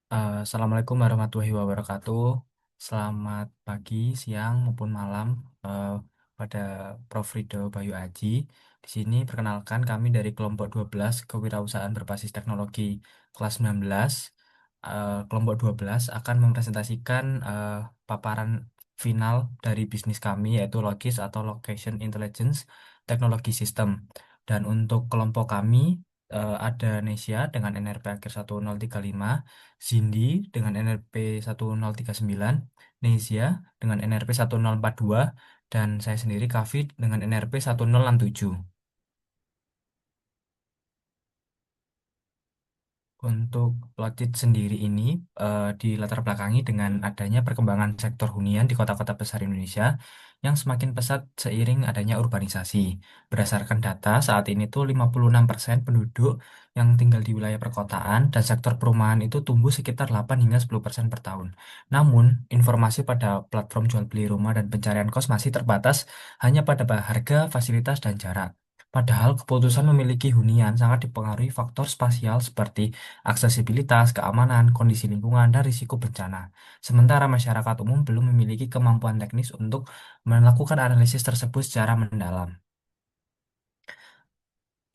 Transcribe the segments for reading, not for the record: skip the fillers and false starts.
Assalamualaikum warahmatullahi wabarakatuh. Selamat pagi, siang maupun malam eh, pada Prof. Rido Bayu Aji. Di sini perkenalkan kami dari kelompok 12 Kewirausahaan Berbasis Teknologi kelas 19. Kelompok 12 akan mempresentasikan paparan final dari bisnis kami yaitu Logis atau Location Intelligence Technology System. Dan untuk kelompok kami ada Nesia dengan NRP akhir 1035, Zindi dengan NRP 1039, Nezia dengan NRP 1042, dan saya sendiri Kafid dengan NRP 1067. Untuk Locit sendiri ini di latar belakangi dengan adanya perkembangan sektor hunian di kota-kota besar Indonesia yang semakin pesat seiring adanya urbanisasi. Berdasarkan data, saat ini tuh 56% penduduk yang tinggal di wilayah perkotaan dan sektor perumahan itu tumbuh sekitar 8 hingga 10% per tahun. Namun, informasi pada platform jual beli rumah dan pencarian kos masih terbatas hanya pada harga, fasilitas, dan jarak. Padahal keputusan memiliki hunian sangat dipengaruhi faktor spasial seperti aksesibilitas, keamanan, kondisi lingkungan, dan risiko bencana. Sementara masyarakat umum belum memiliki kemampuan teknis untuk melakukan analisis tersebut secara mendalam.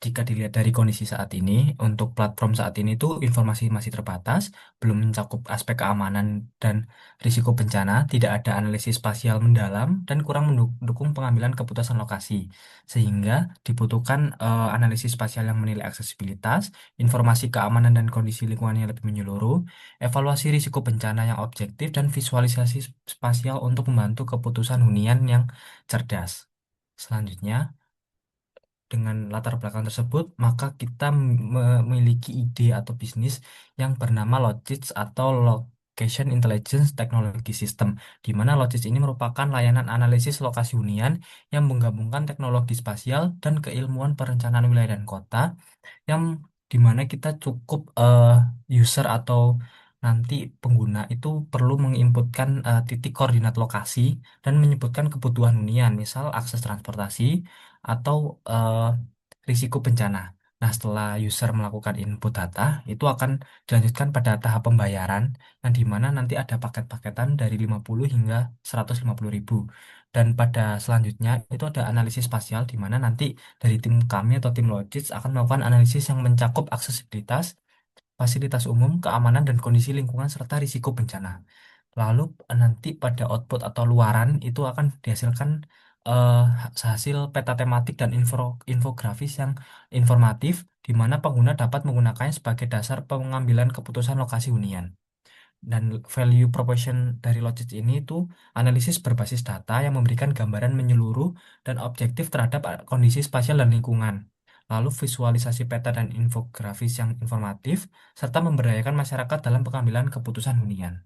Jika dilihat dari kondisi saat ini, untuk platform saat ini tuh informasi masih terbatas, belum mencakup aspek keamanan dan risiko bencana, tidak ada analisis spasial mendalam, dan kurang mendukung pengambilan keputusan lokasi. Sehingga dibutuhkan analisis spasial yang menilai aksesibilitas, informasi keamanan dan kondisi lingkungan yang lebih menyeluruh, evaluasi risiko bencana yang objektif, dan visualisasi spasial untuk membantu keputusan hunian yang cerdas. Selanjutnya, dengan latar belakang tersebut, maka kita memiliki ide atau bisnis yang bernama Logis atau Location Intelligence Technology System, di mana Logis ini merupakan layanan analisis lokasi hunian yang menggabungkan teknologi spasial dan keilmuan perencanaan wilayah dan kota yang dimana kita cukup user atau nanti pengguna itu perlu menginputkan titik koordinat lokasi dan menyebutkan kebutuhan hunian, misal akses transportasi atau risiko bencana. Nah, setelah user melakukan input data, itu akan dilanjutkan pada tahap pembayaran, yang dimana nanti ada paket-paketan dari 50 hingga 150 ribu. Dan pada selanjutnya, itu ada analisis spasial, di mana nanti dari tim kami atau tim Logis akan melakukan analisis yang mencakup aksesibilitas, fasilitas umum, keamanan, dan kondisi lingkungan, serta risiko bencana. Lalu nanti pada output atau luaran itu akan dihasilkan eh, hasil peta tematik dan infografis yang informatif, di mana pengguna dapat menggunakannya sebagai dasar pengambilan keputusan lokasi hunian. Dan value proposition dari Logis ini itu analisis berbasis data yang memberikan gambaran menyeluruh dan objektif terhadap kondisi spasial dan lingkungan. Lalu visualisasi peta dan infografis yang informatif, serta memberdayakan masyarakat dalam pengambilan keputusan hunian.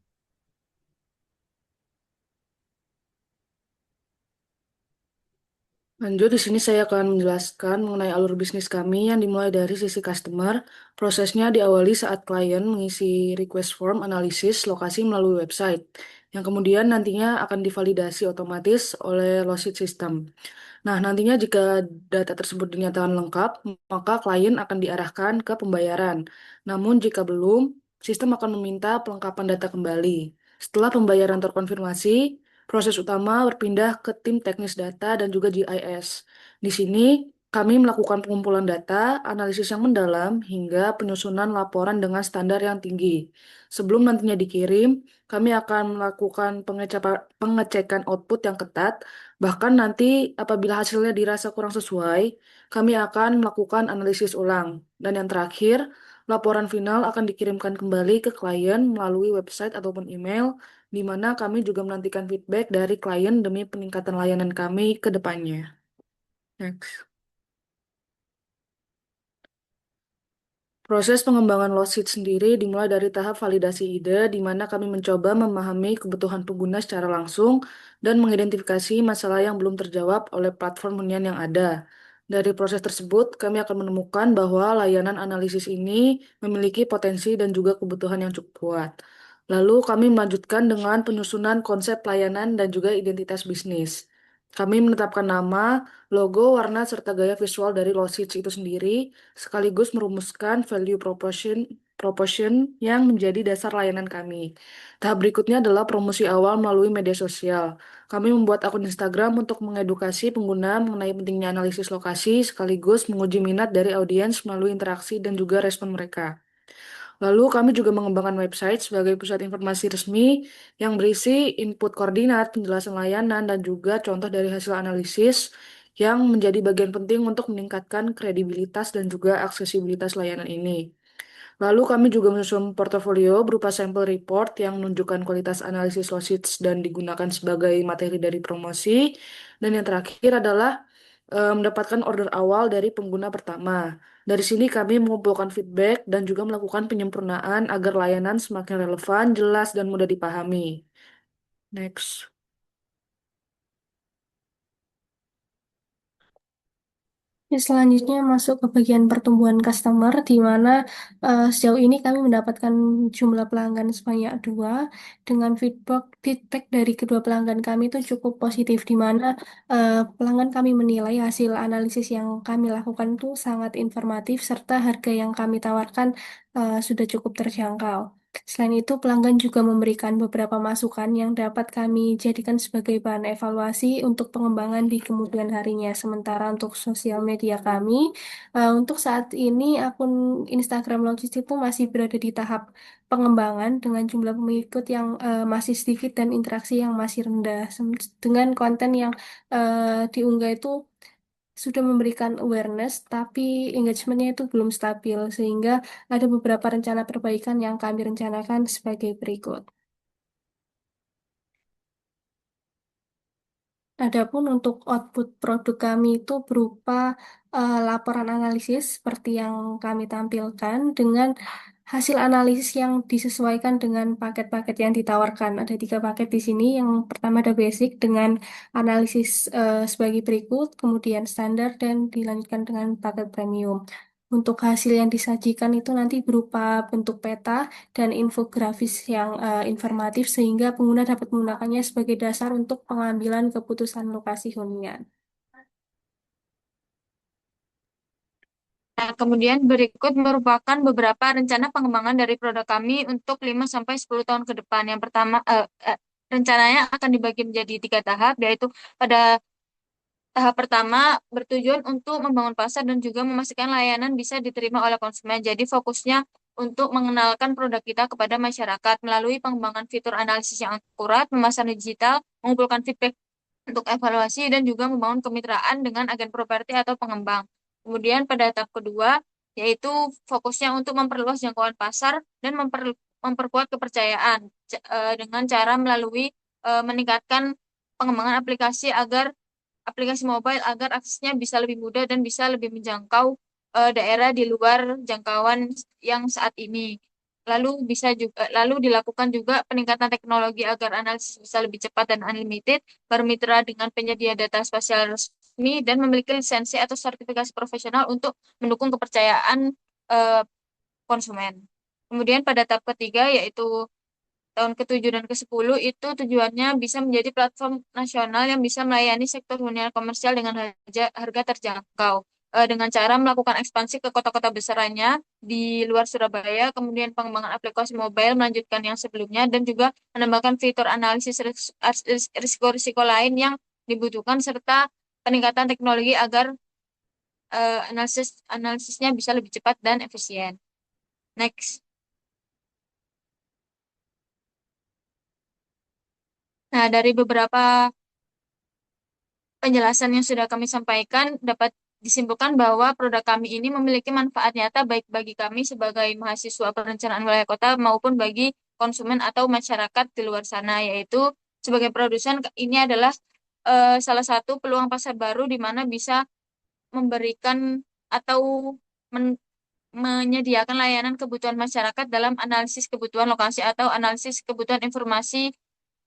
Lanjut, di sini saya akan menjelaskan mengenai alur bisnis kami yang dimulai dari sisi customer. Prosesnya diawali saat klien mengisi request form analisis lokasi melalui website, yang kemudian nantinya akan divalidasi otomatis oleh Losit System. Nah, nantinya jika data tersebut dinyatakan lengkap, maka klien akan diarahkan ke pembayaran. Namun jika belum, sistem akan meminta pelengkapan data kembali. Setelah pembayaran terkonfirmasi, proses utama berpindah ke tim teknis data dan juga GIS. Di sini, kami melakukan pengumpulan data, analisis yang mendalam, hingga penyusunan laporan dengan standar yang tinggi. Sebelum nantinya dikirim, kami akan melakukan pengecekan output yang ketat. Bahkan nanti apabila hasilnya dirasa kurang sesuai, kami akan melakukan analisis ulang. Dan yang terakhir, laporan final akan dikirimkan kembali ke klien melalui website ataupun email, di mana kami juga menantikan feedback dari klien demi peningkatan layanan kami ke depannya. Next. Proses pengembangan Logit sendiri dimulai dari tahap validasi ide, di mana kami mencoba memahami kebutuhan pengguna secara langsung dan mengidentifikasi masalah yang belum terjawab oleh platform hunian yang ada. Dari proses tersebut, kami akan menemukan bahwa layanan analisis ini memiliki potensi dan juga kebutuhan yang cukup kuat. Lalu kami melanjutkan dengan penyusunan konsep layanan dan juga identitas bisnis. Kami menetapkan nama, logo, warna, serta gaya visual dari Logit itu sendiri sekaligus merumuskan value proposition proportion yang menjadi dasar layanan kami. Tahap berikutnya adalah promosi awal melalui media sosial. Kami membuat akun Instagram untuk mengedukasi pengguna mengenai pentingnya analisis lokasi sekaligus menguji minat dari audiens melalui interaksi dan juga respon mereka. Lalu kami juga mengembangkan website sebagai pusat informasi resmi yang berisi input koordinat, penjelasan layanan, dan juga contoh dari hasil analisis yang menjadi bagian penting untuk meningkatkan kredibilitas dan juga aksesibilitas layanan ini. Lalu kami juga menyusun portofolio berupa sampel report yang menunjukkan kualitas analisis LOSITS dan digunakan sebagai materi dari promosi. Dan yang terakhir adalah mendapatkan order awal dari pengguna pertama. Dari sini kami mengumpulkan feedback dan juga melakukan penyempurnaan agar layanan semakin relevan, jelas, dan mudah dipahami. Next. Selanjutnya masuk ke bagian pertumbuhan customer, di mana sejauh ini kami mendapatkan jumlah pelanggan sebanyak dua, dengan feedback dari kedua pelanggan kami itu cukup positif, di mana pelanggan kami menilai hasil analisis yang kami lakukan itu sangat informatif, serta harga yang kami tawarkan sudah cukup terjangkau. Selain itu, pelanggan juga memberikan beberapa masukan yang dapat kami jadikan sebagai bahan evaluasi untuk pengembangan di kemudian harinya. Sementara untuk sosial media kami, untuk saat ini akun Instagram Logistik itu masih berada di tahap pengembangan dengan jumlah pengikut yang masih sedikit dan interaksi yang masih rendah. Dengan konten yang diunggah itu sudah memberikan awareness, tapi engagementnya itu belum stabil, sehingga ada beberapa rencana perbaikan yang kami rencanakan sebagai berikut. Adapun untuk output produk kami itu berupa laporan analisis seperti yang kami tampilkan dengan hasil analisis yang disesuaikan dengan paket-paket yang ditawarkan. Ada tiga paket di sini. Yang pertama ada basic dengan analisis sebagai berikut, kemudian standar, dan dilanjutkan dengan paket premium. Untuk hasil yang disajikan itu nanti berupa bentuk peta dan infografis yang informatif sehingga pengguna dapat menggunakannya sebagai dasar untuk pengambilan keputusan lokasi hunian. Nah, kemudian berikut merupakan beberapa rencana pengembangan dari produk kami untuk 5 sampai 10 tahun ke depan. Yang pertama, rencananya akan dibagi menjadi 3 tahap, yaitu pada tahap pertama bertujuan untuk membangun pasar dan juga memastikan layanan bisa diterima oleh konsumen. Jadi fokusnya untuk mengenalkan produk kita kepada masyarakat melalui pengembangan fitur analisis yang akurat, pemasaran digital, mengumpulkan feedback untuk evaluasi, dan juga membangun kemitraan dengan agen properti atau pengembang. Kemudian pada tahap kedua, yaitu fokusnya untuk memperluas jangkauan pasar dan memperkuat kepercayaan dengan cara melalui meningkatkan pengembangan aplikasi mobile agar aksesnya bisa lebih mudah dan bisa lebih menjangkau daerah di luar jangkauan yang saat ini. Lalu dilakukan juga peningkatan teknologi agar analisis bisa lebih cepat dan unlimited, bermitra dengan penyedia data spasial resmi, dan memiliki lisensi atau sertifikasi profesional untuk mendukung kepercayaan eh, konsumen. Kemudian pada tahap ketiga, yaitu tahun ke-7 dan ke-10, itu tujuannya bisa menjadi platform nasional yang bisa melayani sektor hunian komersial dengan harga terjangkau. Dengan cara melakukan ekspansi ke kota-kota besarnya di luar Surabaya, kemudian pengembangan aplikasi mobile melanjutkan yang sebelumnya, dan juga menambahkan fitur analisis risiko-risiko lain yang dibutuhkan, serta peningkatan teknologi agar analisisnya bisa lebih cepat dan efisien. Next. Nah, dari beberapa penjelasan yang sudah kami sampaikan, dapat disimpulkan bahwa produk kami ini memiliki manfaat nyata baik bagi kami sebagai mahasiswa perencanaan wilayah kota maupun bagi konsumen atau masyarakat di luar sana, yaitu sebagai produsen ini adalah salah satu peluang pasar baru di mana bisa memberikan atau men- menyediakan layanan kebutuhan masyarakat dalam analisis kebutuhan lokasi atau analisis kebutuhan informasi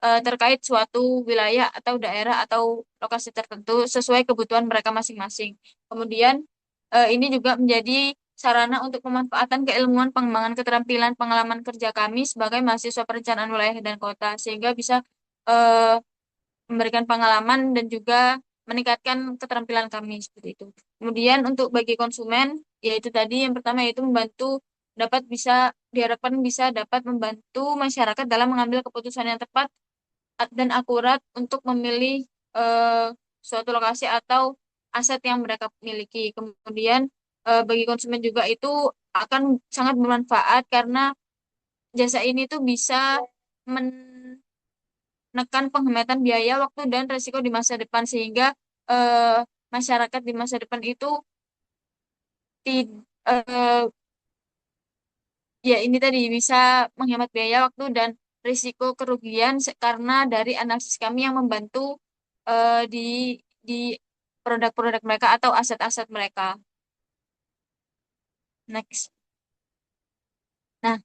terkait suatu wilayah atau daerah atau lokasi tertentu sesuai kebutuhan mereka masing-masing. Kemudian ini juga menjadi sarana untuk pemanfaatan keilmuan pengembangan keterampilan pengalaman kerja kami sebagai mahasiswa perencanaan wilayah dan kota sehingga bisa eh, memberikan pengalaman dan juga meningkatkan keterampilan kami seperti itu. Kemudian untuk bagi konsumen, yaitu tadi yang pertama yaitu membantu diharapkan bisa dapat membantu masyarakat dalam mengambil keputusan yang tepat dan akurat untuk memilih suatu lokasi atau aset yang mereka miliki. Kemudian bagi konsumen juga itu akan sangat bermanfaat karena jasa ini tuh bisa menekan penghematan biaya, waktu, dan resiko di masa depan sehingga eh, masyarakat di masa depan itu tidak ya ini tadi bisa menghemat biaya, waktu, dan risiko kerugian karena dari analisis kami yang membantu di produk-produk mereka atau aset-aset mereka. Next. Nah,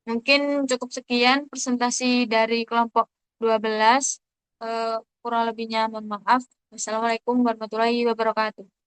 mungkin cukup sekian presentasi dari kelompok 12. Eh, Kurang lebihnya mohon maaf. Wassalamualaikum warahmatullahi wabarakatuh.